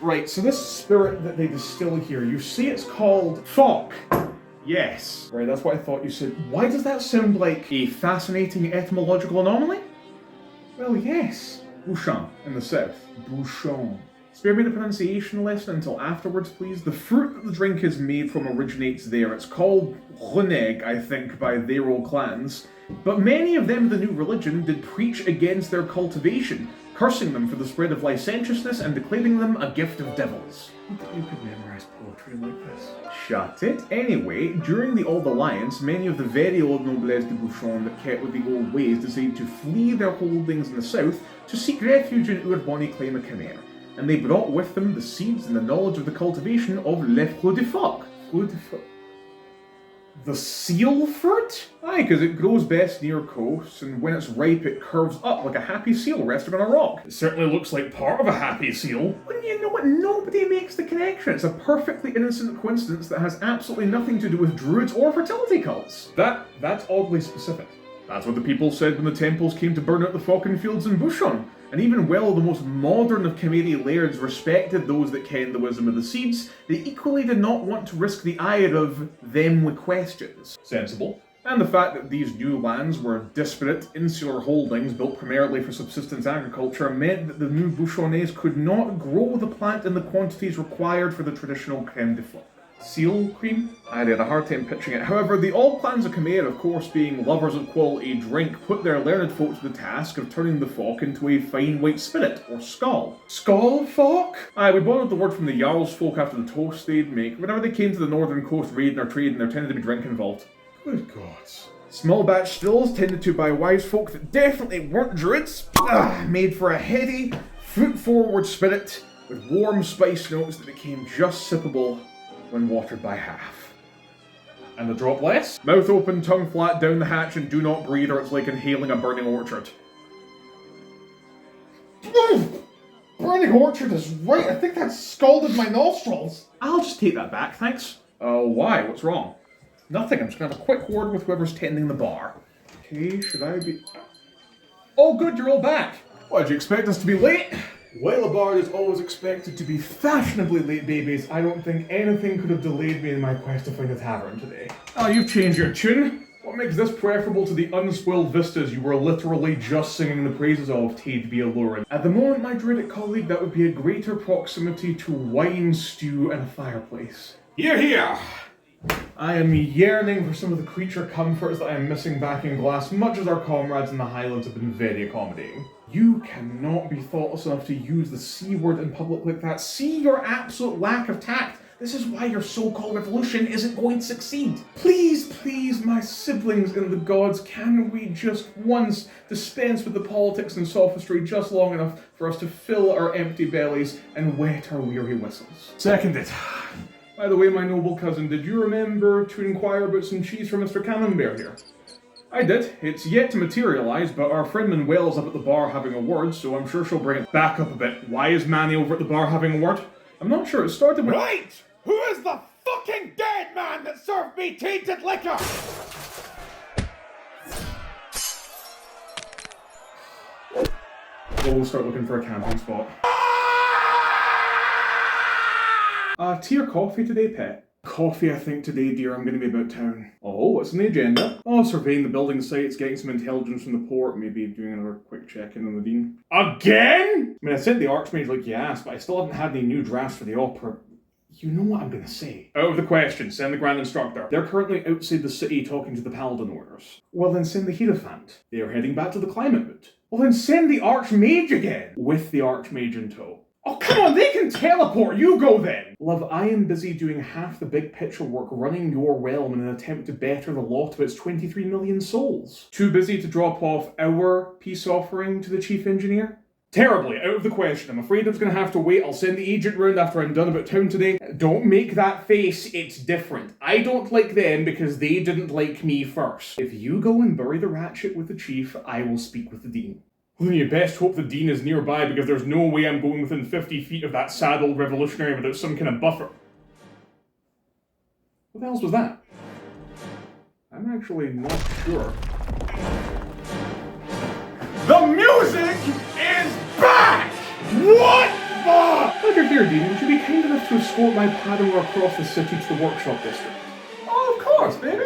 Right, so this spirit that they distill here, you see it's called Fock. Yes. Right, that's what I thought you said. Why does that sound like a fascinating etymological anomaly? Well, yes. Bouchon in the south. Bouchon. Spare me the pronunciation lesson until afterwards, please. The fruit that the drink is made from originates there. It's called Reneg, I think, by their old clans. But many of them of the new religion did preach against their cultivation, cursing them for the spread of licentiousness and declaring them a gift of devils. You could memorize poetry like this. Shut it. Anyway, during the Old Alliance, many of the very old noblesse de Bouchon that kept with the old ways decided to flee their holdings in the south to seek refuge in Urboni Claim-a-Khmer, and they brought with them the seeds and the knowledge of the cultivation of Le Fruit de Foc. Fruit de Foc. The seal fruit? Aye, because it grows best near coasts, and when it's ripe it curves up like a happy seal resting on a rock. It certainly looks like part of a happy seal. When you know it, nobody makes the connection. It's a perfectly innocent coincidence that has absolutely nothing to do with druids or fertility cults. That's oddly specific. That's what the people said when the temples came to burn out the Falcon Fields in Bouchon. And even while the most modern of Khmeri lairds respected those that kenned the wisdom of the seeds, they equally did not want to risk the ire of them with questions. Sensible. And the fact that these new lands were disparate, insular holdings built primarily for subsistence agriculture meant that the new Bouchonnais could not grow the plant in the quantities required for the traditional crème de foc. Seal cream? I had a hard time picturing it. However, the All Clans of Khmer, of course being lovers of quality drink, put their learned folk to the task of turning the foc into a fine white spirit, or skull. Skull foc? Aye, we borrowed the word from the Jarl's folk after the toast they'd make. Whenever they came to the northern coast raiding or trading, there tended to be drink involved. Good gods. Small batch stills tended to by wise folk that definitely weren't druids. Made for a heady, fruit-forward spirit with warm spice notes that became just sippable when watered by half. And a drop less? Mouth open, tongue flat, down the hatch, and do not breathe or it's like inhaling a burning orchard. Burning orchard is right, I think that scalded my nostrils. I'll just take that back, thanks. Why? What's wrong? Nothing, I'm just gonna have a quick word with whoever's tending the bar. Okay, should I be... Oh good, you're all back. What, did you expect us to be late? While a bard is always expected to be fashionably late, babies, I don't think anything could have delayed me in my quest to find a tavern today. Oh, you've changed your tune. What makes this preferable to the unspoiled vistas you were literally just singing the praises of, Tade be alluring? At the moment, my druidic colleague, that would be a greater proximity to wine, stew, and a fireplace. Hear, hear! I am yearning for some of the creature comforts that I am missing back in Glass, much as our comrades in the Highlands have been very accommodating. You cannot be thoughtless enough to use the C word in public like that. See your absolute lack of tact. This is why your so-called revolution isn't going to succeed. Please, please, my siblings in the gods, can we just once dispense with the politics and sophistry just long enough for us to fill our empty bellies and wet our weary whistles? Seconded. By the way, my noble cousin, did you remember to inquire about some cheese for Mr. Camembert here? I did. It's yet to materialise, but our friend Manuel's up at the bar having a word, so I'm sure she'll bring it back up a bit. Why is Manny over at the bar having a word? I'm not sure. It started with... Right! Who is the fucking dead man that served me tainted liquor? We'll start looking for a camping spot. Tea or coffee today, pet? Coffee, I think, today, dear. I'm going to be about town. Oh, what's on the agenda? Oh, surveying the building sites, getting some intelligence from the port, maybe doing another quick check-in on the dean. Again? I mean, I sent the Archmage like you asked, but I still haven't had any new drafts for the opera. You know what I'm going to say. Out of the question, send the Grand Instructor. They're currently outside the city talking to the Paladin orders. Well, then send the Hierophant. They are heading back to the Climate Moot. Well, then send the Archmage again. With the Archmage in tow. Oh, come on, they can teleport! You go then! Love, I am busy doing half the big picture work running your realm in an attempt to better the lot of its 23 million souls. Too busy to drop off our peace offering to the chief engineer? Terribly, out of the question. I'm afraid I'm going to have to wait. I'll send the agent round after I'm done about town today. Don't make that face, it's different. I don't like them because they didn't like me first. If you go and bury the ratchet with the chief, I will speak with the dean. Well, then you best hope the dean is nearby because there's no way I'm going within 50 feet of that sad old revolutionary without some kind of buffer. What the hell was that? I'm actually not sure. The music is back! What the? Look, if you Sire Dean, would you be kind enough to escort my Padawan across the city to the workshop district? Oh, of course, baby.